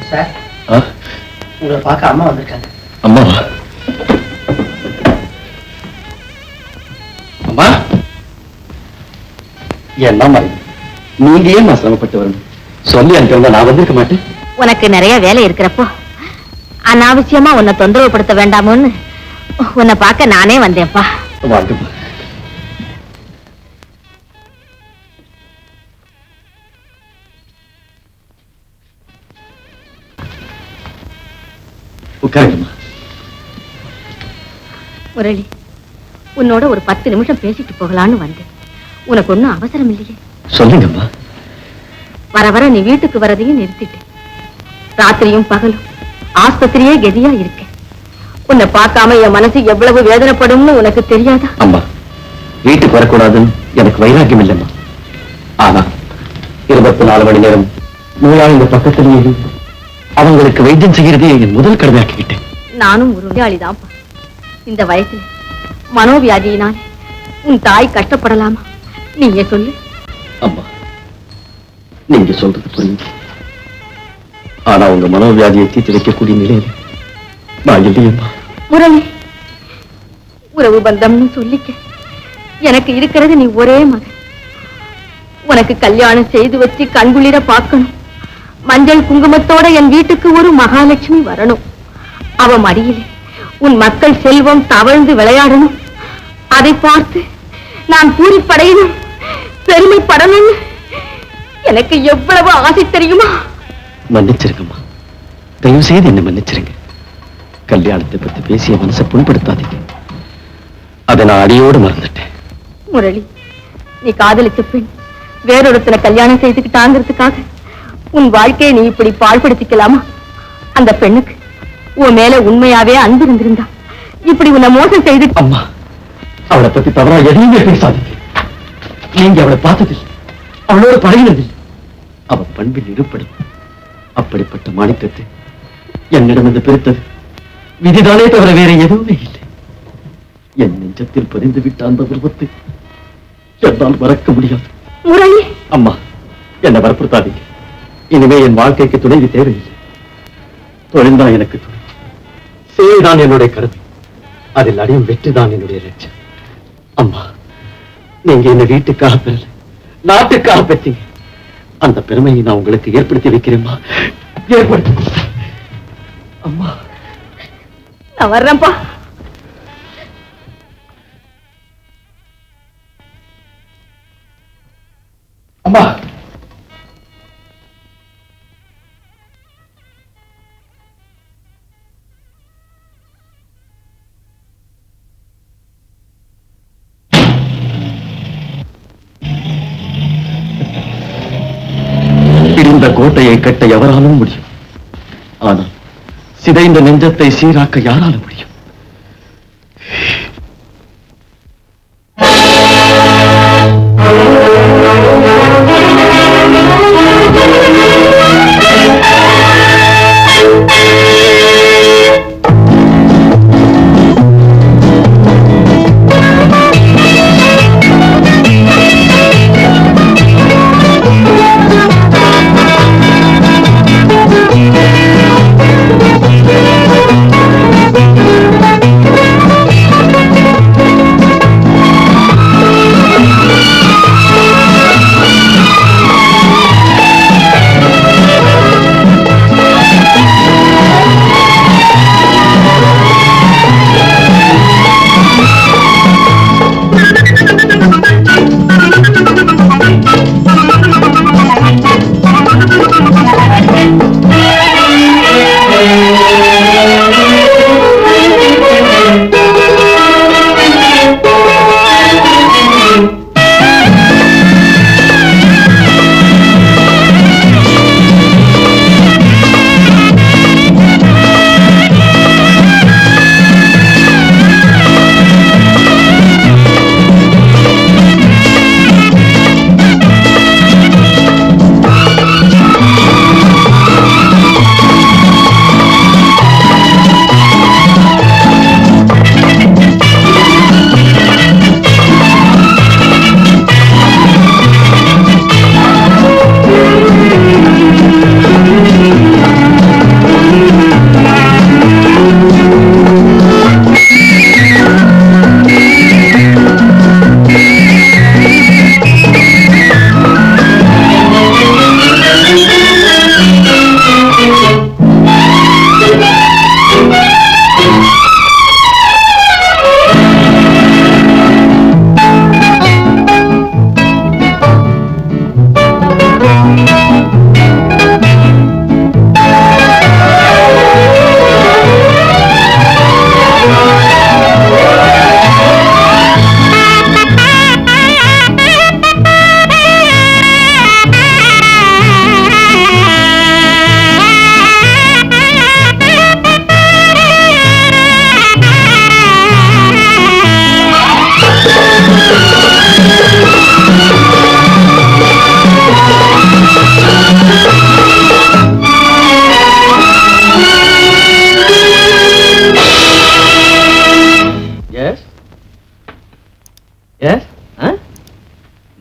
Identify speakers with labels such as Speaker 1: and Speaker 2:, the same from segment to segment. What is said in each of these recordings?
Speaker 1: Sir, உங்களை பார்க்க அம்மா வந்திருக்காங்க.
Speaker 2: அம்மா அம்மா என்னம்மா நீங்க ஏன் சிரமப்பட்டு வரணும்? சொல்லி அனுப்பியிருந்தா நான் வந்திருக்க மாட்டேன்.
Speaker 3: உனக்கு நிறைய வேலை இருக்கிறப்போ அனாவசியமா உன்னை தொந்தரவுப்படுத்த வேண்டாமோன்னு உன்னை பார்க்க நானே வந்தேன்ப்பா.
Speaker 2: வாங்கம்மா. உட்காருங்கம்மா.
Speaker 3: முரளி, உன்னோட ஒரு 10 நிமிஷம் பேசிட்டு போகலான்னு வந்தேன். உனக்கு ஒன்னும் அவசரம் இல்லையே?
Speaker 2: சொல்லுங்கம்மா.
Speaker 3: வர வர நீ வீட்டுக்கு வரதையும் நிறுத்திட்டு ராத்திரியும் பகலும் ஆஸ்பத்திரியே கதியா இருக்க. உன்னை பார்க்காம என் மனசு எவ்வளவு வேதனைப்படும்னு உனக்கு தெரியாதா?
Speaker 2: அம்மா, வீட்டுக்கு வரக்கூடாதுன்னு எனக்கு வைராக்கியம் இல்லைம்மா. ஆனா 24 மணி நேரம் நோயாளி பக்கத்திலேயே அவங்களுக்கு வைத்தியம் செய்யறதே என் முதல் கடமையாக்கிக்கிட்டேன்.
Speaker 3: நானும் ஒரு நோயாளிதான்ப்பா. இந்த வயசுல மனோவியாதியினால் உன் தாய் கஷ்டப்படலாமா? நீங்க சொல்லு.
Speaker 2: அம்மா, நீங்க சொல்றது புரியுது. ஆனா உங்க மனோவியாதியை தீர்த்து வைக்கக்கூடிய நிலையில நான் இல்லையம்மா.
Speaker 3: முரளி, உறவு பந்தம்னு சொல்லிக்க எனக்கு இருக்கிறது நீ ஒரே மகன். உனக்கு கல்யாணம் செய்து வச்சு கண்குளிர பார்க்கணும். மஞ்சள் குங்குமத்தோட என் வீட்டுக்கு ஒரு மகாலட்சுமி வரணும். அவ மடியிலே உன் மக்கள் செல்வம் தவழ்ந்து விளையாடணும். அதை பார்த்து நான் பூரிப்படையணும், பெருமைப்படணும். எனக்கு எவ்வளவு ஆசை தெரியுமா?
Speaker 2: மன்னிச்சிருங்கம்மா, தயவு செய்து என்ன மன்னிச்சிருங்க. கல்யாணத்தை பத்தி பேசிய மனசை புண்படுத்தாதீங்க. அதை நான் அடியோடு மறந்துட்டேன்.
Speaker 3: முரளி, நீ காதலிச்ச பெண் வேறொருத்தனை கல்யாணம் செய்துக்கிட்டாங்கிறதுக்காக உன் வாழ்க்கையை நீ இப்படி பாழ்படுத்திக்கலாமா? அந்த பெண்ணுக்கு உன் மேல உண்மையாவே அன்பு இருந்திருந்தா இப்படி உன்னை மோசம் செய்து.
Speaker 2: அம்மா, அவளை பத்தி தவறா எதையுமே பேசாதீங்க. நீங்க அவளை பார்த்ததில்லை, அவளோட பழகினதில்லை. அவ பண்பில் இருப்படும். அப்படிப்பட்ட மாணிக்கத்தை என்னிடமிருந்து பிரித்தது விதிதானே தவிர வேற எதுவுமே இல்லை. என் நெஞ்சத்தில் பதிந்து விட்ட அந்த உருவத்தை என்னால் மறக்க முடியாது.
Speaker 3: முரளி,
Speaker 2: அம்மா, என்னை வற்புறுத்தாதீங்க. இனிமே என் வாழ்க்கைக்கு துணைவி தேவையில்லை. தொழில்தான் எனக்கு துணை, செயல்தான் என்னுடைய கருத்து, அதில் அடையும் வெற்றிதான் என்னுடைய லட்சியம். அம்மா, நீங்க என்ன வீட்டுக்காக பெறல, நாட்டுக்காக பெற்றீங்க. அந்த பெருமையை நான் உங்களுக்கு ஏற்படுத்தி வைக்கிறேம்மா, ஏற்படுத்தி. அம்மா,
Speaker 3: நான் வர்றேன்ப்பா.
Speaker 2: அம்மா, இடிந்த கோட்டையை கட்ட எவராலும் முடியும். ஆனால் சிதைந்த நெஞ்சத்தை சீராக்க யாரால முடியும்?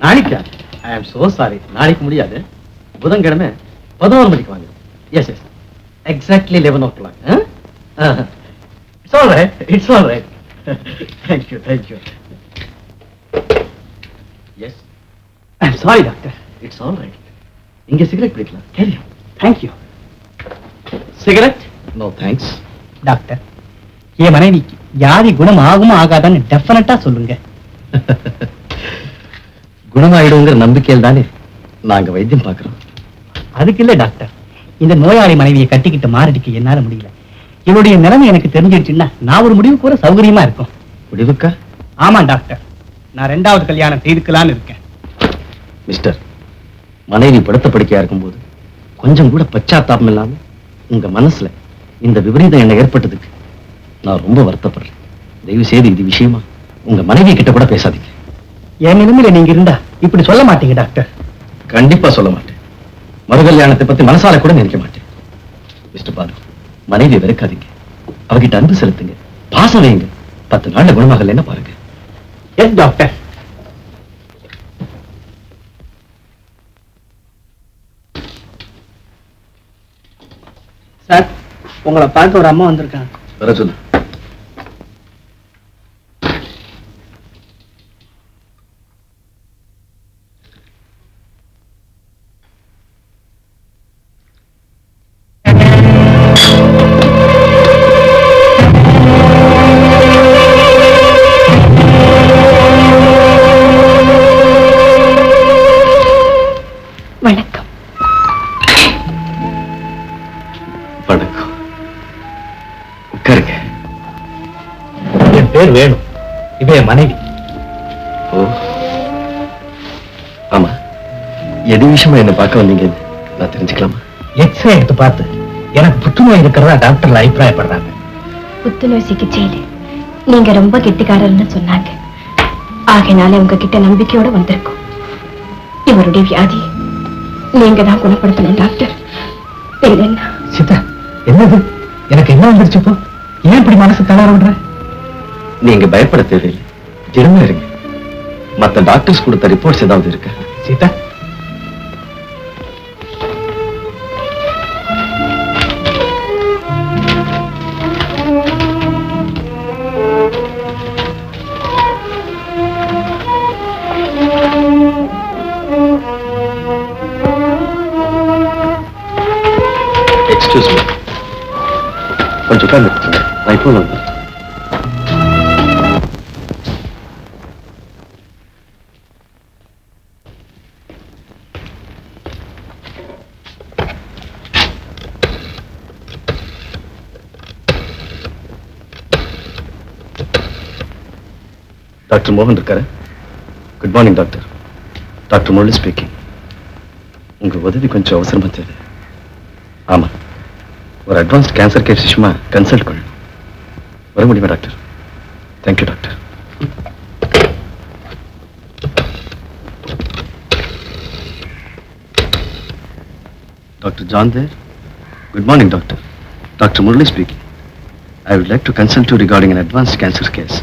Speaker 2: நாளைக்கா? ஐ ஆம் சோ சாரி, நாளைக்கு முடியாது. புதன்கிழமை 11 மணிக்கு வாங்க. Yes yes, exactly 11 o'clock. It's all right, it's all right. Thank you thank you. Yes, I am sorry doctor. It's all right. இங்க சிகரெட் பிடிக்கலாம். Carry on.
Speaker 1: Thank you.
Speaker 2: Cigarette? No thanks.
Speaker 1: Doctor, என் மனைவிக்கு வியாதி குணம் ஆகுமா ஆகாதான்னு டெஃபினட்டா சொல்லுங்க.
Speaker 2: குணமாயிடுங்கிற நம்பிக்கையில் தானே நாங்க வைத்தியம் பார்க்கிறோம்.
Speaker 1: அதுக்கு இல்ல டாக்டர், இந்த நோயாளி மனைவியை கட்டிக்கிட்டு மாரடிக்க என்னால முடியல. இவருடைய நிலைமை எனக்கு தெரிஞ்சிடுச்சுன்னா நான் ஒரு முடிவு கூட சௌகரியமா இருக்கும்.
Speaker 2: முடிவுக்கா?
Speaker 1: ஆமா டாக்டர், நான் 2வது கல்யாணம் செய்துக்கலான்னு இருக்கேன்.
Speaker 2: மிஸ்டர், மனைவி படுத்த படுக்கையா இருக்கும்போது கொஞ்சம் கூட பச்சாத்தாபம் இல்லாம உங்க மனசுல இந்த விபரீதம் என்ன ஏற்பட்டதுக்கு நான் ரொம்ப வருத்தப்படுறேன். தயவு செய்து இது விஷயமா உங்க மனைவி கிட்ட கூட பேசாதீங்க.
Speaker 1: என் நிலைமையில நீங்க இருந்தா இப்படி சொல்ல மாட்டீங்க டாக்டர்.
Speaker 2: கண்டிப்பா சொல்ல மாட்டேன். மறுகல்யாணத்தை பத்தி மனசால கூட நினைக்க மாட்டேன். மிஸ்டர் பாலு, மனைவியை வெறுக்காதீங்க. அவகிட்ட அன்பு செலுத்துங்க, பாசம் வைங்க. 10 நாள்ல குணமாகலன்னா பாருங்க.
Speaker 1: Yes doctor. சார், உங்களை பார்க்க ஒரு அம்மா வந்திருக்காங்க.
Speaker 2: வர சொல்லு.
Speaker 3: வணக்கம்.
Speaker 2: வணக்கம். உட்காருங்க.
Speaker 1: என் பேர் வேணும், இவ என் மனைவி.
Speaker 2: ஓ, ஆமா. எது விஷயமா என்ன பார்க்க வந்தீங்க நான் தெரிஞ்சுக்கலாமா?
Speaker 1: எக்ஸ்ரே எடுத்து பார்த்து எனக்கு புற்றுநோய் இருக்கிறதா டாக்டர் அபிப்பிராயப்படுறாங்க.
Speaker 3: புத்துநோய் சிகிச்சையில நீங்க ரொம்ப கெட்டிக்காரர்னு சொன்னாங்க. ஆகையினால உங்ககிட்ட நம்பிக்கையோட வந்திருக்கோம். இவருடைய வியாதி நீங்க தான் குணப்படுத்தணும் டாக்டர். இல்லைன்னா
Speaker 1: சீதா, என்னது? எனக்கு என்ன வந்துருச்சு இப்போ? ஏன் இப்படி மனசு தளர விடுற?
Speaker 2: நீங்க பயப்பட தேவையில்லை, திடமா இருங்க. மத்த டாக்டர்ஸ் கொடுத்த ரிப்போர்ட்ஸ் ஏதாவது இருக்கு?
Speaker 1: சீதா,
Speaker 2: எக்ஸ்கியூஸ் மீ, கொஞ்சம் உட்கார்ந்து நான் இப்போ வந்து. டாக்டர் மோகன் இருக்காரு? Good morning doctor. Doctor Murali speaking. உங்க உதவி கொஞ்சம் அவசரமா தேவை. ஆமா, ஒரு அட்வான்ஸ்ட் கேன்சர் கேஸ் விஷயமா கன்சல்ட் பண்ணணும். வர முடியுமா doctor? Thank you doctor. Doctor John there? Good morning doctor. Doctor Murali speaking. I would like to consult you regarding an advanced cancer case.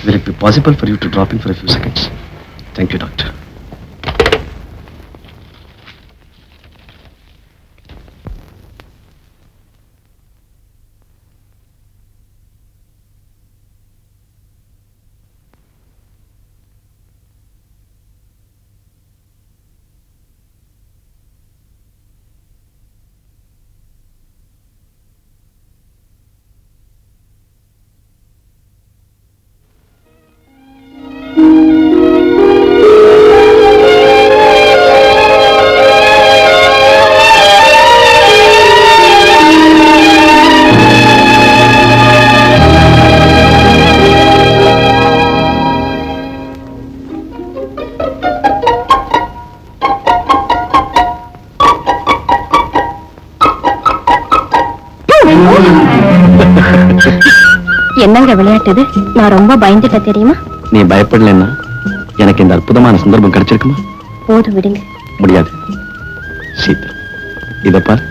Speaker 2: Will it be possible for you to drop in for a few seconds? Thank you, doctor.
Speaker 3: என்னங்க விளையாட்டுது? நான் ரொம்ப பயந்துட்ட தெரியுமா?
Speaker 2: நீ பயப்படலன்னா எனக்கு இந்த அற்புதமான சந்தர்ப்பம் கிடைச்சிருக்குமா?
Speaker 3: போது விடுங்க.
Speaker 2: முடியாது சீதா, இத பார்.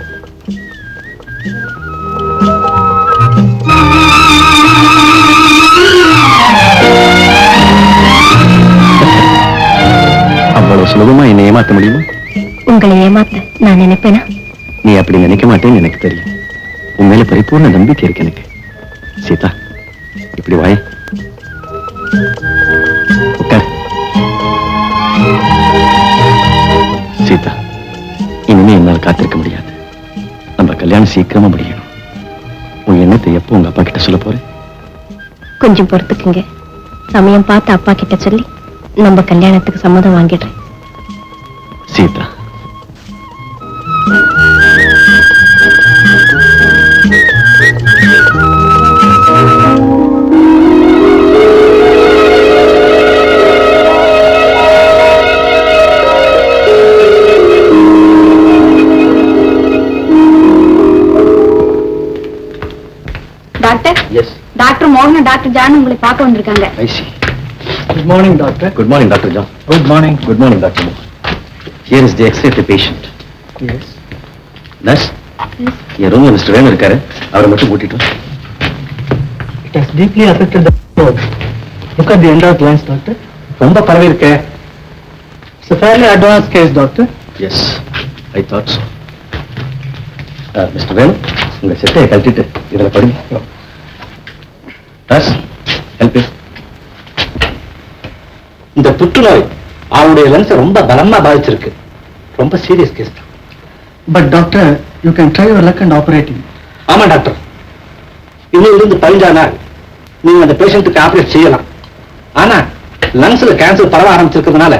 Speaker 2: அவ்வளவு சுலபமா என்னை ஏமாத்த முடியுமா?
Speaker 3: உங்களை ஏமாத்த நான் நினைப்பேனா?
Speaker 2: நீ அப்படி நினைக்க மாட்டேன்னு எனக்கு தெரியும். உன் மேல பரிபூர்ண நம்பிக்கை இருக்கு எனக்கு. சீதா, இப்படி வாய். உட்கார். சீதா, இனிமே என்னால் காத்திருக்க முடியாது. நம்ம கல்யாணம் சீக்கிரமா முடியணும். உன் எண்ணத்தை எப்போ உங்க அப்பா கிட்ட சொல்ல போறேன்?
Speaker 3: கொஞ்சம் பொறுத்துக்குங்க. சமயம் பார்த்து அப்பா கிட்ட சொல்லி நம்ம கல்யாணத்துக்கு சம்மதம் வாங்கிடுறேன்.
Speaker 2: Sita,
Speaker 3: doctor,
Speaker 2: yes.
Speaker 3: டாக்டர் மோகன், டாக்டர் ஜான் உங்களை பார்க்க வந்திருக்காங்க.
Speaker 2: I see.
Speaker 1: Good morning doctor.
Speaker 2: Good morning doctor John.
Speaker 1: Good morning.
Speaker 2: Good morning doctor. Here is the x-ray of the patient.
Speaker 1: Yes.
Speaker 2: Nurse, என் ரூம்ல மிஸ்டர் வேணு இருக்காரு, அவரை மட்டும் கூட்டிட்டு வா.
Speaker 1: It has deeply affected the throat. Look at the end of glands, doctor. ரொம்ப பரவி இருக்கு. It's a fairly advanced case, doctor.
Speaker 2: Yes, I thought so. Mister Venu, உங்க செட்டையை கழட்டிட்டு இதுல படுங்க. Nurse, help you.
Speaker 1: இந்த புற்றுநோய் அவருடைய லென்ஸை ரொம்ப பலமா பாதிச்சிருக்கு. ரொம்ப சீரியஸ் கேஸ் தான். But doctor, you can try your luck and operating. ஆமா டாக்டர், இன்னும் இருந்து 15 நாள் நீங்க அந்த பேஷண்ட்டுக்கு ஆபரேட் செய்யலாம். ஆனா லங்ஸ்ல கேன்சர் பரவ ஆரம்பிச்சிருக்கிறதுனால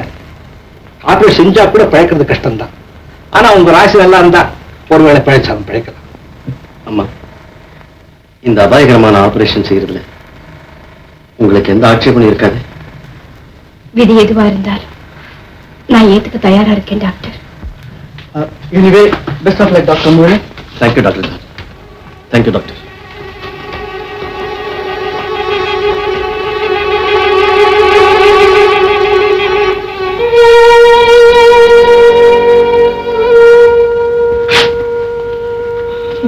Speaker 1: ஆபரேட் செஞ்சா கூட பிழைக்கிறது கஷ்டம் தான். ஆனா உங்க ராசி நல்லா இருந்தா ஒருவேளை பிழைச்சாலும் பிழைக்கலாம்.
Speaker 2: அம்மா, இந்த அபாயகரமான ஆபரேஷன் செய்யறதுல உங்களுக்கு எந்த ஆட்சேபனும் இருக்காது?
Speaker 3: விதி எதுவா இருந்தாலும் நான் ஏத்துக்க தயாரா இருக்கேன் doctor.
Speaker 1: Anyway best of luck doctor Murali.
Speaker 2: Thank you doctor. Thank you doctor.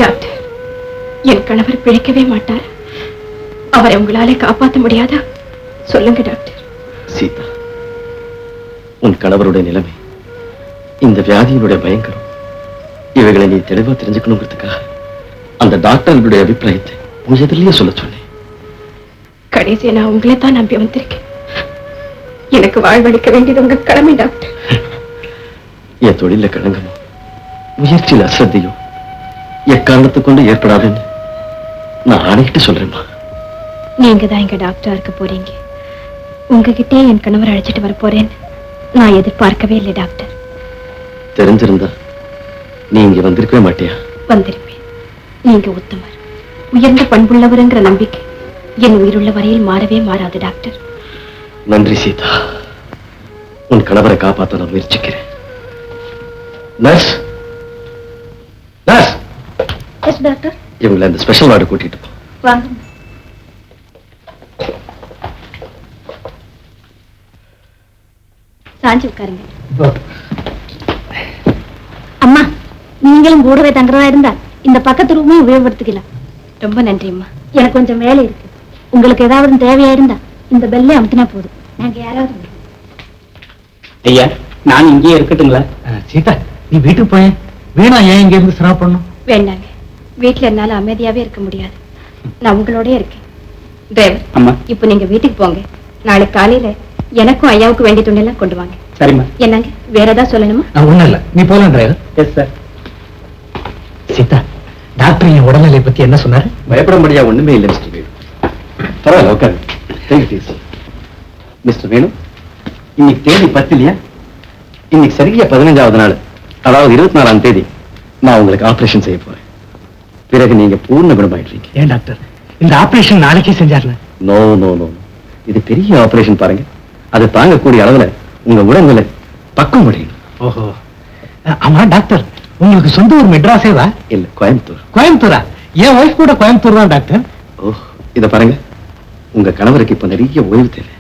Speaker 3: Doctor, என் கணவர் பிழைக்கவே மாட்டார். அவரை உங்களாலே காப்பாற்ற முடியாதா? சொல்லுங்க டாக்டர்.
Speaker 2: சீதா, உன் கணவருடைய நிலைமை, இந்த வியாதியினுடைய பயங்கரம், இவைகளை நீ தெளிவா தெரிஞ்சுக்கணுங்கிறதுக்காக அந்த டாக்டர்களுடைய அபிப்பிராயத்தை உன் எதிரிலேயே சொல்ல சொன்னேன்.
Speaker 3: கடைசியை நான் உங்களை தான் நம்பி வந்திருக்கேன். எனக்கு வாழ்வளிக்க வேண்டியது உங்க கடமை டாக்டர்.
Speaker 2: என் தொழில கழங்கமோ முயற்சியில் அசிரத்தையோ எக்காரணத்தை கொண்டு ஏற்படாதுன்னு நான் ஆணையிட்டு சொல்றேன்மா.
Speaker 3: நீங்க தான் எங்க டாக்டரா இருக்க போறீங்க. உங்ககிட்டே என் கணவர் அழைச்சிட்டு வர போறேன்னு நான் எதிர்பார்க்கவே இல்லை டாக்டர்.
Speaker 2: தெரிஞ்சிருந்தா நீ இங்க வந்திருக்கவே மாட்டியா?
Speaker 3: வந்திருப்பேன். நீங்க உத்தமர், உயர்ந்த பண்புள்ளவருங்கிற நம்பிக்கை என் உயிருள்ள வரையில் மாறவே மாறாது டாக்டர்.
Speaker 2: நன்றி சீதா. உன் கணவரை காப்பாற்ற நான் முயற்சிக்கிறேன். Nurse, nurse,
Speaker 3: yes doctor.
Speaker 2: இவங்களை அந்த ஸ்பெஷல் வார்டு கூட்டிட்டு போ.
Speaker 3: வாங்க. சாஞ்சி உட்காருங்க. அம்மா, நீங்களும் கூடவே தங்குறதா இருந்தா இந்த பக்கத்து ரூமும் உபயோகப்படுத்திக்கலாம். ரொம்ப நன்றி அம்மா. எனக்கு கொஞ்சம் வேலை இருக்கு. உங்களுக்கு ஏதாவது தேவையா இருந்தா இந்த பெல்லே அமுத்தினா போதும். நாங்க யாராவது
Speaker 1: ஐயா, நான் இங்கேயே இருக்கட்டுங்களா? சீதா, நீ வீட்டுக்கு போய் வீணா ஏன் இங்க இருந்து சிரமம் பண்ணும்?
Speaker 3: வேண்டாங்க. வீட்டுல என்னால அமைதியாவே இருக்க முடியாது. நான் உங்களோட இருக்கேன். டிரைவர்,
Speaker 1: அம்மா.
Speaker 3: இப்ப நீங்க வீட்டுக்கு போங்க. நாளைக்கு காலையில எனக்கும் ஐயாவுக்கு வேண்டிய துணியெல்லாம் கொண்டு வாங்க.
Speaker 1: சரிம்மா.
Speaker 3: என்னங்க, வேற ஏதாவது சொல்லணுமா?
Speaker 1: ஒண்ணும் இல்ல, நீ போலாம் driver. Yes sir. Sita, doctor என் உடல்நிலை பத்தி என்ன சொன்னாரு?
Speaker 2: பயப்பட ஒண்ணுமே இல்லை மிஸ்டர் வேணு. பரவாயில்ல, உட்காரு. மிஸ்டர் வேணு, இன்னைக்கு தேதி 10 இல்லையா? இன்னைக்கு சரியா 15வது நாள், அதாவது 24ஆம் தேதி நான் உங்களுக்கு ஆபரேஷன் செய்ய போறேன். பிறகு நீங்க பூர்ண குணமாயிடுறீங்க.
Speaker 1: ஏன் டாக்டர், இந்த ஆபரேஷன் நாளைக்கே செஞ்சாருல?
Speaker 2: நோ நோ நோ, இது பெரிய ஆபரேஷன் பாருங்க. அது தாங்கக்கூடிய அளவுல உங்க உடல்நிலை பக்கம் முடியணும்.
Speaker 1: ஓஹோ. ஆமா டாக்டர், உங்களுக்கு சொந்த ஊர் மெட்ராஸேவா?
Speaker 2: இல்ல, கோயம்புத்தூர்.
Speaker 1: கோயம்புத்தூரா? என் ஒய்ஃப் கூட கோயம்புத்தூர் தான் டாக்டர்.
Speaker 2: ஓ, இத பாருங்க, உங்க கணவருக்கு இப்ப நிறைய ஓய்வு தேவை.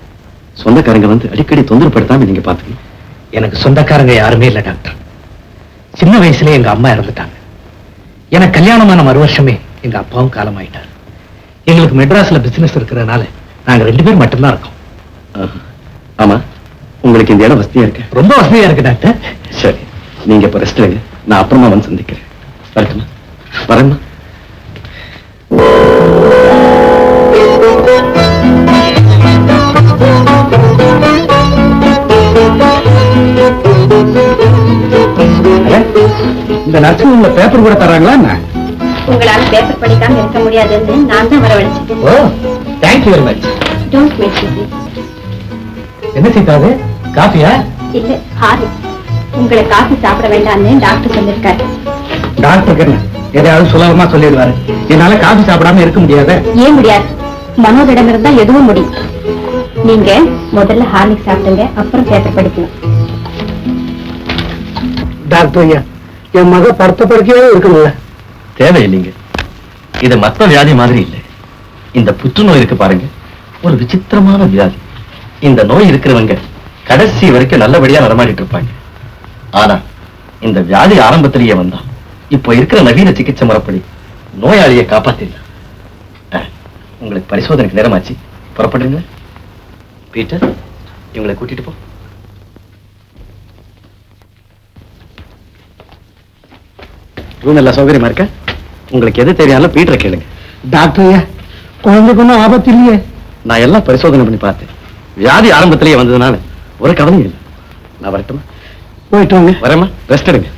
Speaker 2: சொந்தக்காரங்க வந்து அடிக்கடி தொந்தரப்படுத்தாம நீங்க பாத்துக்கணும்.
Speaker 1: எனக்கு சொந்தக்காரங்க யாருமே இல்ல டாக்டர். சின்ன வயசுல எங்க அம்மா இறந்துட்டாங்க. எனக்கு கல்யாணமான மறு வருஷமே எங்க அப்பாவும் காலமாயிட்டார். எங்களுக்கு மெட்ராஸ்ல பிசினஸ் இருக்கிறதுனால நாங்க 2 பேர் மட்டும்தான் இருக்கோம்.
Speaker 2: ஆமா, உங்களுக்கு இந்த இடம் வசதியா இருக்கு?
Speaker 1: ரொம்ப வசதியா இருக்கு டாக்டர்.
Speaker 2: சரி, நீங்க இப்ப ரெஸ்ட் எடுங்க. நான் அப்புறமா வந்து சந்திக்கிறேன். வரட்டுமா? வரேம்மா.
Speaker 1: இந்த நர்சிங் உள்ள பேப்பர் கூட தராங்களா என்ன?
Speaker 3: உங்களால பேப்பர் படிக்காம இருக்க முடியாதுன்னு நான் தான் வரவழைச்சேன்.
Speaker 1: ஓ, thank you very much.
Speaker 3: Don't miss it.
Speaker 1: என்ன சீதாது, காஃபியா?
Speaker 3: இல்ல, ஹார்லிக்ஸ். உங்களை காஃபி சாப்பிட வேண்டாம்னு டாக்டர் சொல்லிருக்காரு.
Speaker 1: டாக்டருக்கு என்ன எதையாவது சுலபமா சொல்லிடுவாரு. என்னால காஃபி சாப்பிடாம இருக்க முடியாத.
Speaker 3: ஏன் முடியாது? மனோதிடம் இருந்தா எதுவும் முடியும். நீங்க முதல்ல ஹார்லிக்ஸ் சாப்பிடுங்க, அப்புறம் பேப்பர் படிக்கலாம்.
Speaker 1: டாக்டர் ஐயா, என் மக படுத்த படுக்கையே இருக்கணும்ல?
Speaker 2: தேவையில்லைங்க. இது மத்த வியாதி மாதிரி இல்லை. இந்த புற்றுநோய் இருக்கு பாருங்க, ஒரு விசித்திரமான வியாதி. இந்த நோய் இருக்கிறவங்க கடைசி வரைக்கும் நல்லபடியா நடமாடிட்டு இருப்பாங்க. ஆனா இந்த வியாதி ஆரம்பத்திலேயே வந்தா இப்போ இருக்கிற நவீன சிகிச்சை முறைப்படி நோயாளியை காப்பாத்திடலாம். உங்களுக்கு பரிசோதனைக்கு நேரமாச்சு, புறப்படுங்க. பீட்டர், இவங்களை கூட்டிட்டு போ. ரூம் எல்லாம் சௌகரியமா இருக்க? உங்களுக்கு எது தேவையான பீட்டரை கேளுங்க.
Speaker 1: டாக்டர் ஐயா, குழந்தைக்கு ஒன்றும் ஆபத்து இல்லையே?
Speaker 2: நான் எல்லாம் பரிசோதனை பண்ணி பார்த்தேன். வியாதி ஆரம்பத்திலேயே வந்ததுனால ஒரு கவலையும் இல்லை. நான் வரட்டுமா?
Speaker 1: போயிட்டு வாங்க.
Speaker 2: வரேம்மா, ரெஸ்ட் எடுங்க.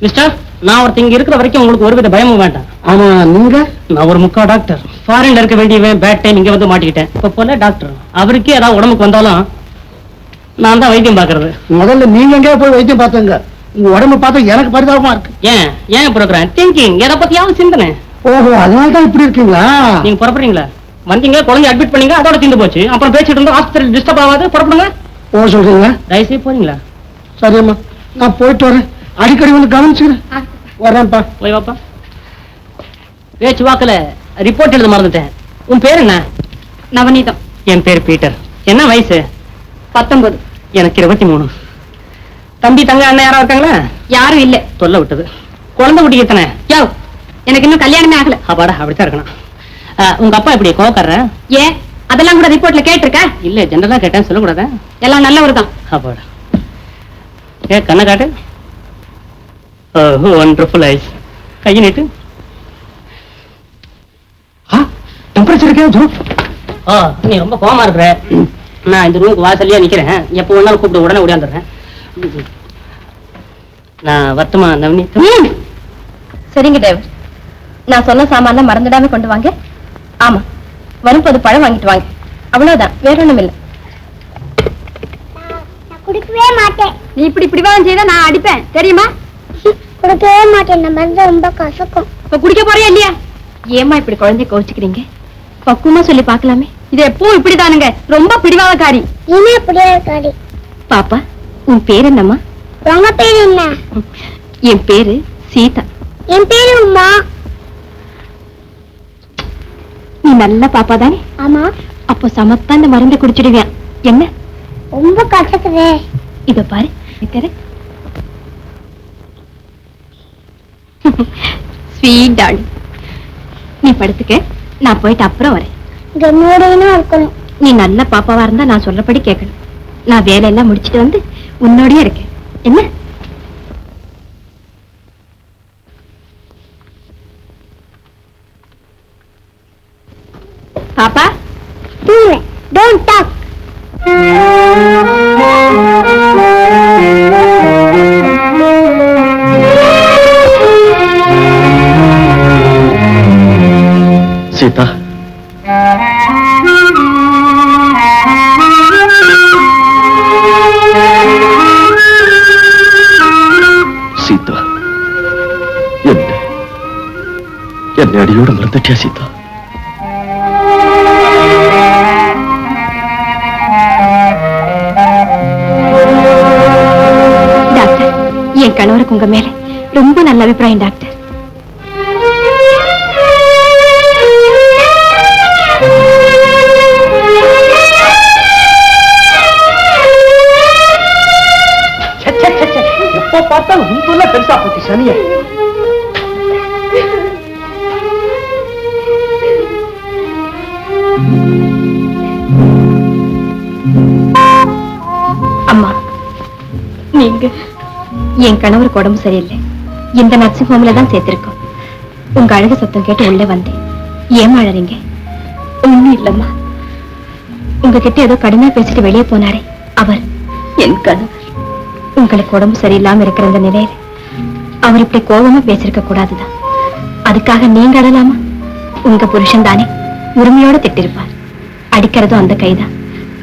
Speaker 4: மிஸ்டர், நான் ஒருத்தர் இங்க இருக்கிற வரைக்கும் உங்களுக்கு ஒருவித பயமும் வேண்டாம்.
Speaker 1: ஆமா, நீங்க?
Speaker 4: நான் ஒரு முக்கா டாக்டர். ஃபாரின்ல இருக்க வேண்டியவன் பேட் டைம் இங்க வந்து மாட்டிக்கிட்டேன். இப்ப போல டாக்டர் அவருக்கே ஏதாவது உடம்புக்கு வந்தாலும் நான் தான் வைத்தியம் பாக்குறது.
Speaker 1: முதல்ல நீங்க எங்கேயா போய் வைத்தியம் பார்த்தங்க? உங்க உடம்பு பார்த்தா எனக்கு பரிதாபமா இருக்கு.
Speaker 4: ஏன் புரோகிராம் திங்கிங் எதை பத்தியாவது சிந்தனை.
Speaker 1: ஓஹோ, அதனாலதான் இப்படி இருக்கீங்களா?
Speaker 4: நீங்க புறப்படுறீங்களா? வந்தீங்க, குழந்தை அட்மிட் பண்ணீங்க, அதோட தீர்ந்து போச்சு. அப்புறம் பேசிட்டு இருந்தா ஹாஸ்பிட்டல் டிஸ்டர்ப் ஆகாது. புறப்படுங்க.
Speaker 1: ஓ, சொல்றீங்க?
Speaker 4: தயவுசெய்து போறீங்களா?
Speaker 1: சரியம்மா, நான் போயிட்டு வரேன். அடிக்கடி வந்து கவனிச்சுக்கிறேன். வரேன்ப்பா.
Speaker 4: போய் வாப்பா. பேச்சு வாக்குல ரிப்போர்ட் எழுத மறந்துட்டேன். உன் பேர் என்ன?
Speaker 3: நவநீதம்.
Speaker 4: என் பேர் பீட்டர். என்ன வயசு?
Speaker 3: 19.
Speaker 4: எனக்கு 23. தம்பி தங்க அண்ணன் யாரா இருக்காங்களா?
Speaker 3: யாரும் இல்ல.
Speaker 4: தொல்லை விட்டது. குழந்தை குட்டிக்கு எத்தனை?
Speaker 3: யோ, எனக்கு இன்னும் கல்யாணமே ஆகல.
Speaker 4: அப்பாடா, அப்படித்தான் இருக்கணும். உங்க அப்பா எப்படி கோவக்காரர?
Speaker 3: ஏன் அதெல்லாம் கூட ரிப்போர்ட்ல கேட்டிருக்க?
Speaker 4: இல்ல, ஜெனரலா கேட்டேன், சொல்லக்கூடாதா?
Speaker 3: எல்லாம் நல்லவர் தான்.
Speaker 4: அப்பாடா. கண்ணை காட்டு. Wonderful eyes. கையை நீட்டு.
Speaker 1: டெம்பரேச்சர் இருக்கே.
Speaker 4: நீ ரொம்ப கோவமா இருக்கிற. நான் இந்த ரூமுக்கு வாசல்லையா நிக்கிறேன். எப்போ வேணாலும் கூப்பிட்டு உடனே ஓடியாந்துடுறேன். நான் வர்த்தமா நவனீதம்.
Speaker 3: சரிங்க தேவர், நான் சொன்ன சாமான்லாம் மறந்துடாம கொண்டு வாங்க. ஆமா, வரும்போது பழம் வாங்கிட்டு வாங்க. அவ்வளவுதான், வேற ஒண்ணும் இல்ல.
Speaker 5: குடிக்கவே மாட்டேன்.
Speaker 3: நீ இப்படி பிடிவாதம் செய்தா நான் அடிப்பேன், தெரியுமா?
Speaker 5: குடிக்கவே மாட்டேன். நம்ம மருந்து ரொம்ப கசக்கும்.
Speaker 3: இப்ப குடிக்க போறியா இல்லையா? ஏமா இப்படி குழந்தைய கோவிச்சுக்கிறீங்க? பக்குவமா சொல்லி பாக்கலாமே. இது எப்பவும் இப்படிதானுங்க, ரொம்ப பிடிவாதக்காரி.
Speaker 5: இனி அப்படியே இருக்காடி.
Speaker 3: பாப்பா, உன் பேர் என்னம்மா?
Speaker 5: உங்க பேர் என்ன?
Speaker 3: என் பேரு சீதா.
Speaker 5: என் பேரு உமா.
Speaker 3: நீ நல்ல பாப்பா தானே?
Speaker 5: ஆமா.
Speaker 3: அப்போ சமத்தா இந்த மருந்தை குடிச்சிடுவியான். என்ன
Speaker 5: ரொம்ப கசக்குதே.
Speaker 3: இத பாரு. ஸ்வீட் டார்லிங், நீ படுத்துக்க, நான் போயிட்டு அப்புறம் வரேன்.
Speaker 5: இங்க மூடையினா இருக்கணும்.
Speaker 3: நீ நல்ல பாப்பாவா இருந்தா நான் சொல்றபடி கேட்கணும். நான் வேலையெல்லாம் முடிச்சிட்டு வந்து உன்னோடய இருக்கேன். என்ன? பாப்பா,
Speaker 5: டோன்ட் டாக்.
Speaker 2: சீதா, சீதா, என்னை அடியோடு மறந்துட்டியா சீதா?
Speaker 3: டாக்டர், என் கணவருக்கு உங்க மேல ரொம்ப நல்ல அபிப்பிராயம் டாக்டர்.
Speaker 1: எப்போ பார்த்தாலும் ரொம்ப பெருசா போச்சு சனிய.
Speaker 3: நீங்க என் கணவருக்கு உடம்பு சரியில்லை. இந்த நர்சிங் ஹோம்ல தான் சேர்த்திருக்கோம். உங்க அழகு சத்தம் கேட்டு உள்ளே வந்தேன். ஏன் அழறீங்க? ஒண்ணும் இல்லம்மா. உங்ககிட்ட ஏதோ கடுமையா பேசிட்டு வெளியே போனாரே, அவர் என் கணவர். உங்களுக்கு உடம்பு சரியில்லாம இருக்கிற இந்த நிலையில அவர் இப்படி கோபமா பேசிருக்க கூடாதுதான். அதுக்காக நீங்க அழலாமா? உங்க புருஷன் தானே உரிமையோட திட்டிருப்பார். அடிக்கிறதும் அந்த கைதான்,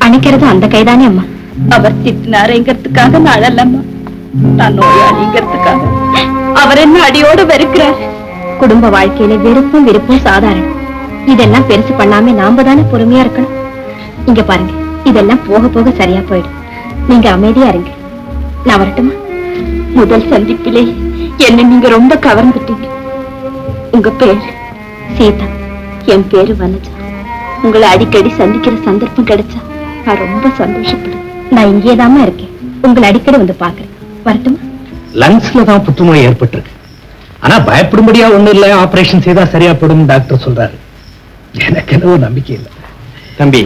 Speaker 3: அணைக்கிறதும் அந்த கைதானே அம்மா. அவர் திட்டினாருங்கிறதுக்காக நான் அழலம்மா. நான் நோயாளிங்கிறதுக்காக அவர் என்ன அடியோடு வெறுக்கிறார். குடும்ப வாழ்க்கையில வெறுப்பும் விருப்பும் சாதாரணம். இதெல்லாம் பெருசு பண்ணாம நாம தானே பொறுமையா இருக்கணும். இங்க பாருங்க, இதெல்லாம் போக போக சரியா போயிடும். நீங்க அமைதியா இருங்க. நான் வரட்டுமா? முதல் சந்திப்பிலே என்ன நீங்க ரொம்ப கவர்ந்துட்டீங்க. உங்க பேரு சீதா, என் பேரு வனஜா. உங்களை அடிக்கடி சந்திக்கிற சந்தர்ப்பம் கிடைச்சா நான் ரொம்ப சந்தோஷப்படுறேன். நான் இங்கேதாமா இருக்கேன். உங்களை அடிக்கடி வந்து பாக்குறேன். வரட்டுமா?
Speaker 1: லங்ஸ்ல தான் புற்றுநோய் ஏற்பட்டிருக்கு. ஆனா பயப்படும்படியா ஒண்ணு இல்ல, ஆபரேஷன் செய்தா சரியா போடும் டாக்டர் சொல்றாரு. எனக்கு என்னவோ நம்பிக்கை இல்லை.
Speaker 2: தம்பி,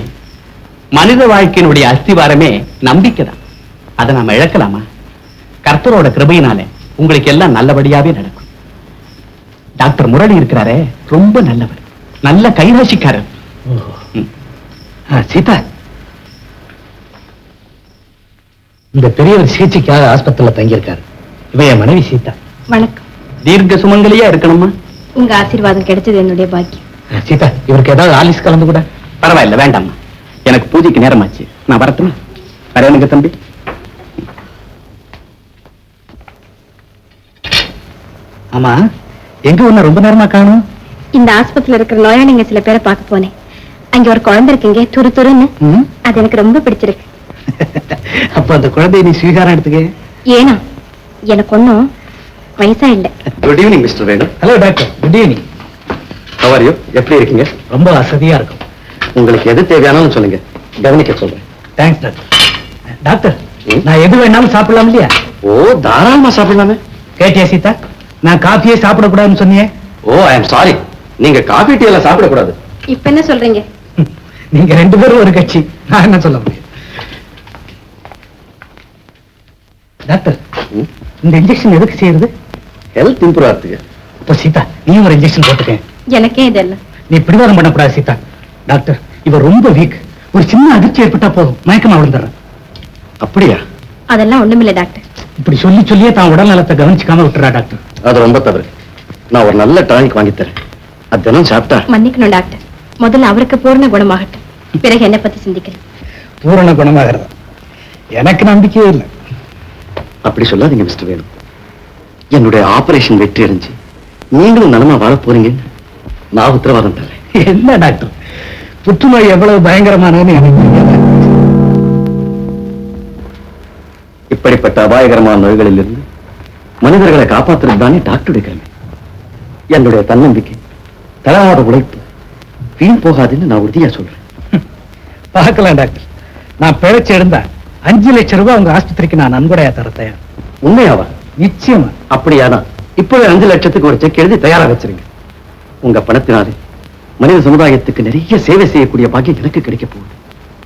Speaker 2: மனித வாழ்க்கையினுடைய அஸ்திவாரமே நம்பிக்கை தான். அதை நாம இழக்கலாமா? கர்த்தரோட கிருபையினாலே உங்களுக்கு எல்லாம் நல்லபடியாவே நடக்கும். டாக்டர் முரளி இருக்கிறாரே, ரொம்ப நல்லவர், நல்ல கைராசிக்காரர்.
Speaker 1: சீதா, இந்த பெரியவர் சிகிச்சைக்காக ஆஸ்பத்திரியில தங்கியிருக்காரு. இவன் என் மனைவி சீதா.
Speaker 3: வணக்கம்.
Speaker 2: தீர்க்க சுமங்கலியா இருக்கணுமா?
Speaker 3: உங்க ஆசீர்வாதம் கிடைச்சது என்னுடைய பாக்கியம்.
Speaker 1: சீதா, இவருக்கு ஏதாவது ஆலிஸ் கலந்து கூட?
Speaker 2: பரவாயில்ல, வேண்டாம்மா. எனக்கு பூஜைக்கு நேரமாச்சு. நான் வரட்டுமா? வரேனுங்க தம்பி.
Speaker 1: ஆமா, எங்க ஒண்ணு ரொம்ப நேரமா காணும்?
Speaker 3: இந்த ஆஸ்பத்திரியில இருக்கிற நோயாளிங்க சில பேரை பார்க்க போனேன். அங்க ஒரு குழந்தை இருக்குங்க, துரு துருன்னு. அது எனக்கு ரொம்ப பிடிச்சிருக்கு.
Speaker 1: அப்ப அந்த குழந்தைய நீ ஸ்வீகாரம் எடுத்துக்க.
Speaker 3: ஏனா எனக்கு ஒண்ணும் வயசா இல்ல.
Speaker 2: Good evening mister Venu.
Speaker 1: Hello doctor, good evening.
Speaker 2: How are you? எப்படி இருக்கீங்க?
Speaker 1: ரொம்ப வசதியா இருக்கும்.
Speaker 2: உங்களுக்கு எது தேவையானாலும் சொல்லுங்க, கவனிக்க சொல்றேன்.
Speaker 1: Thanks doctor. டாக்டர், நான் எது வேணாலும் சாப்பிடலாம் இல்லையா?
Speaker 2: ஓ, தாராளமா சாப்பிடலாமே.
Speaker 1: கேட்டியா சீதா? நான் காஃபியே சாப்பிடக்கூடாதுன்னு சொன்னியே.
Speaker 2: ஓ, ஐ எம் சாரி. நீங்க காபி டீ எல்லாம் சாப்பிடக்கூடாது.
Speaker 3: இப்ப என்ன சொல்றீங்க?
Speaker 1: நீங்க ரெண்டு பேரும் ஒரு கட்சி, நான் என்ன சொல்ல முடியும்? டாக்டர், இந்த இன்ஜெக்ஷன் எதுக்கு செய்யறது?
Speaker 2: ஹெல்த் இம்ப்ரூவ் ஆகிறதுக்கு.
Speaker 1: இப்போ சீதா, நீ ஒரு இன்ஜெக்ஷன் போட்டுக்கேன்.
Speaker 3: எனக்கே இதெல்லாம்.
Speaker 1: நீ பிடிவாதம் பண்ணக்கூடாது சீதா. டாக்டர், இவர் ரொம்ப வீக். ஒரு சின்ன அதிர்ச்சி ஏற்பட்டா போதும், மயக்கமா விழுந்துடுறேன்.
Speaker 2: அப்படியா?
Speaker 3: அதெல்லாம் ஒண்ணுமில்ல டாக்டர்.
Speaker 1: இப்படி சொல்லியே தான் உடல் நலத்தை கவனிச்சுக்காம விட்டுறா டாக்டர்.
Speaker 2: அது ரொம்ப தவறு. நான் ஒரு நல்ல டானிக் வாங்கி தரேன். அது தினம் சாப்பிட்டா.
Speaker 3: மன்னிக்கணும் டாக்டர். முதல்ல அவருக்கு பூர்ண குணமாகட்டும், பிறகு என்ன பத்தி சிந்திக்கிறேன்.
Speaker 1: பூரண குணமாகிறதா? எனக்கு நம்பிக்கையே இல்லை.
Speaker 2: அப்படி சொல்லாதீங்க மிஸ்டர் வேணு. என்னுடைய ஆபரேஷன் வெற்றி அடைஞ்சு நீங்களும் நலமா வாழ போறீங்க, நான் உத்தரவாதம் தரேன்.
Speaker 1: என்ன டாக்டர், புற்றுநோய் எவ்வளவு பயங்கரமானதுன்னு எனக்கு தெரியாது.
Speaker 2: இப்படிப்பட்ட அபாயகரமான நோய்களில் இருந்து மனிதர்களை காப்பாற்றுறது தானே டாக்டருடைய கடமை. என்னுடைய தன்னம்பிக்கை, தளவாட உழைப்பு வீண் போகாதுன்னு நான் உறுதியா சொல்றேன்.
Speaker 1: பார்க்கலாம் டாக்டர். நான் பிழைச்சு இருந்தா 5 லட்சம் ரூபாய் உங்க ஆஸ்பத்திரிக்கு நான் நன்கொடையா தர தயார்.
Speaker 2: உண்மையாவா?
Speaker 1: நிச்சயமா.
Speaker 2: அப்படியானா இப்பவே 5 லட்சத்துக்கு ஒரு செக் எழுதி தயாரா வச்சிருங்க. உங்க பணத்தினாலே மனித சமுதாயத்துக்கு நிறைய சேவை செய்யக்கூடிய பாக்கியம் எனக்கு கிடைக்க போகுது,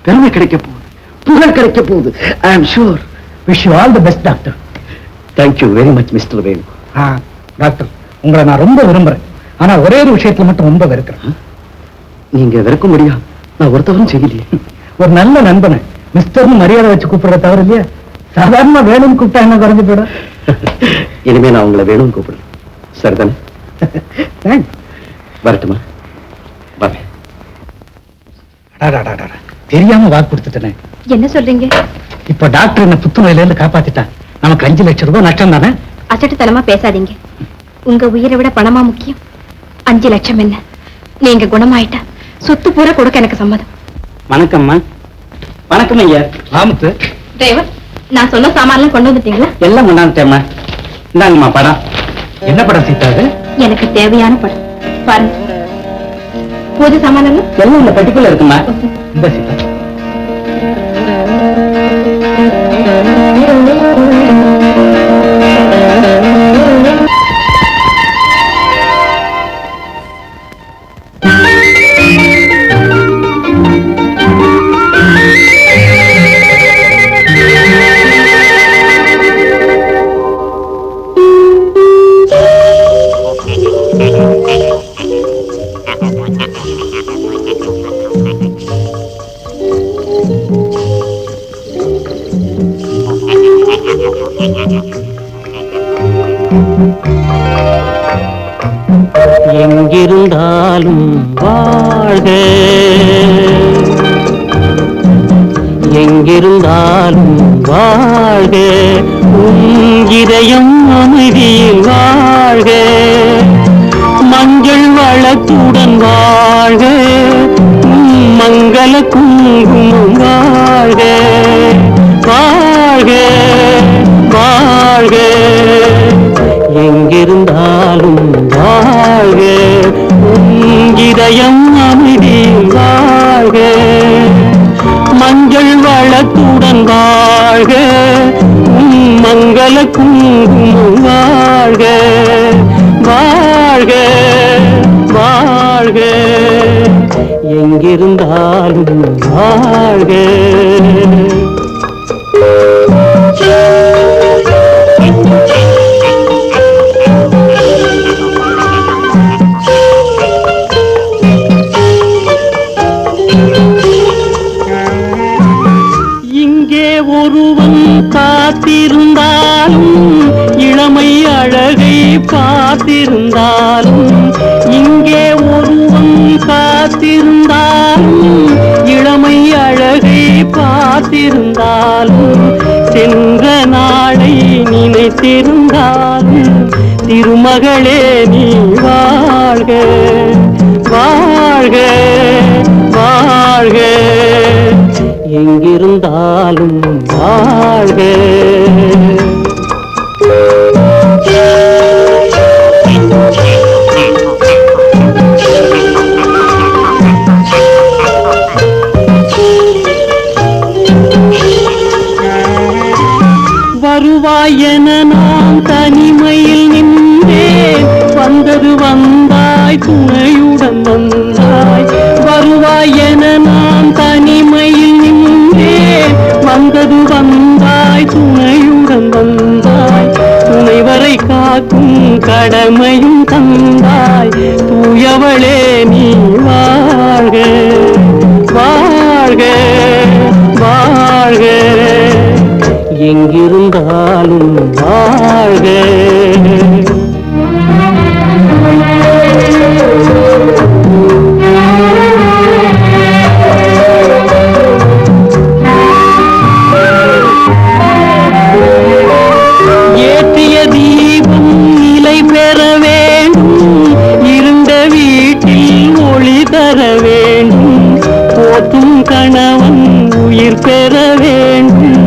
Speaker 2: பெருமை கிடைக்க போகுது, புகழ் கிடைக்க போகுது. ஐ ஆம் sure.
Speaker 1: Wish you all the best doctor.
Speaker 2: Thank you very much mister Venu.
Speaker 1: Doctor, உங்களை நான் ரொம்ப விரும்புறேன். ஆனா ஒரே ஒரு விஷயத்துல மட்டும் ரொம்ப வெறுக்கிறேன்.
Speaker 2: நீங்க வெறுக்க முடியா? நான் ஒருத்தவரும் செய்யலையே.
Speaker 1: ஒரு நல்ல நண்பனை மிஸ்டர்னு மரியாதை வச்சு கூப்பிடுற தவறு இல்லையா? சாதாரணமா வேணும்னு கூப்பிட்டா என்ன குறைஞ்சு போயிடும்?
Speaker 2: இனிமே நான் உங்களை வேணும்னு கூப்பிடுறேன். சரிதானே?
Speaker 1: தேங்க்ஸ்.
Speaker 2: வரட்டுமா? வரேன்.
Speaker 1: தெரியாம வாக்கு கொடுத்துட்டேனே.
Speaker 3: என்ன சொல்றீங்க?
Speaker 1: இப்ப டாக்டர் என்ன புத்துநோயில இருந்து காப்பாத்திட்டா. நமக்கு 5 லட்சம் ரூபாய் நஷ்டம் தானே?
Speaker 3: அசட்டுத்தனமா பேசாதீங்க. உங்க உயிரை விட பணமா முக்கியம்? 5 லட்சம் என்ன? நீங்க குணமாயிட்டா சொத்து பூரா கொடுக்க எனக்கு சம்மதம்.
Speaker 2: வணக்கம்மா. வணக்கம் ஐயா.
Speaker 1: ஆமத்து
Speaker 3: டிரைவர், நான் சொன்ன சாமான்லாம் கொண்டு வந்துட்டீங்களா?
Speaker 2: எல்லாம் கொண்டாந்துட்டேம்மா. இந்தாங்கம்மா படம்.
Speaker 1: என்ன படம் சீதா அது?
Speaker 3: எனக்கு தேவையான படம் பாருங்க. பூஜை சாமான்
Speaker 2: எல்லாம் இந்த பெட்டிக்குள்ள இருக்குமா?
Speaker 1: இந்த சீதா.
Speaker 4: எங்கிருந்தாலும் வாழ்க, எங்கிருந்தாலும் வாழ்க, உன் இதயம் அமைதியில் வாழ்க, மஞ்சள் வளத்துடன் வாழ்க, மங்கள குங்குமம் வாழ்க, வாழ்க வாழ்க, எங்கிருந்தாலும் வாழ்க, உன் இதயம் அமைதியில் வாழ்க, மஞ்சள் வளத்துடன் வாழ்க, மங்கள குங்குமம் வாழ்க, வாழ்க வாழ்க, எங்கிருந்தாலும் வாழ்க. இங்கே ஒருவன் காத்திருந்தாலும் இளமை அழகை பார்த்திருந்தாலும், இங்கே ஒருவன் காத்திருந்தாலும் இளமை அழகை பார்த்திருந்தாலும், சென்ற நாளை நினைத்திருந்தாலும் திருமகளே நீ வாழ்க, வாழ்க வாழ்க, எங்கிருந்தாலும் வாழ்க. வருவாய் என நான் தனிமையில் நின்றேன், வந்தது வந்தாய் துணையுடன் வந்தாய், வருவாய் என நான் தனிமையில் நின்றேன், வந்தது வந்தாய் துணையுடன் வந்தாய், துணைவரை காக்கும் கடமையும் தந்தாய், தூயவளே நீ வாழ்க, வாழ்க வாழ்க, எங்கிருந்தாலும் வாழ்க. ஏற்றிய தீபம் நிலை பெற வேண்டும், இருண்ட வீட்டில் ஒளி தர வேண்டும், போற்றும் கணவன் உயிர் பெற வேண்டும்,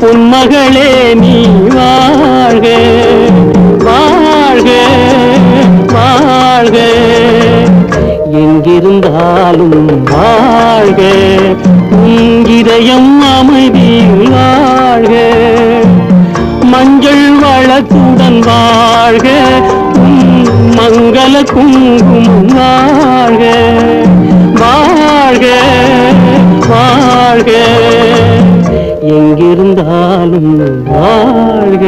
Speaker 4: பொன்மகளே நீ வாழ்க, வாழ்க வாழ்க, எங்கிருந்தாலும் வாழ்க, உன் இதயம் அமைதியில் வாழ்க, மஞ்சள் வளத்துடன் வாழ்க, மங்கள குங்குமம் வாழ்க, வாழ்க வாழ்க, எங்கிருந்தாலும் வாழ்க.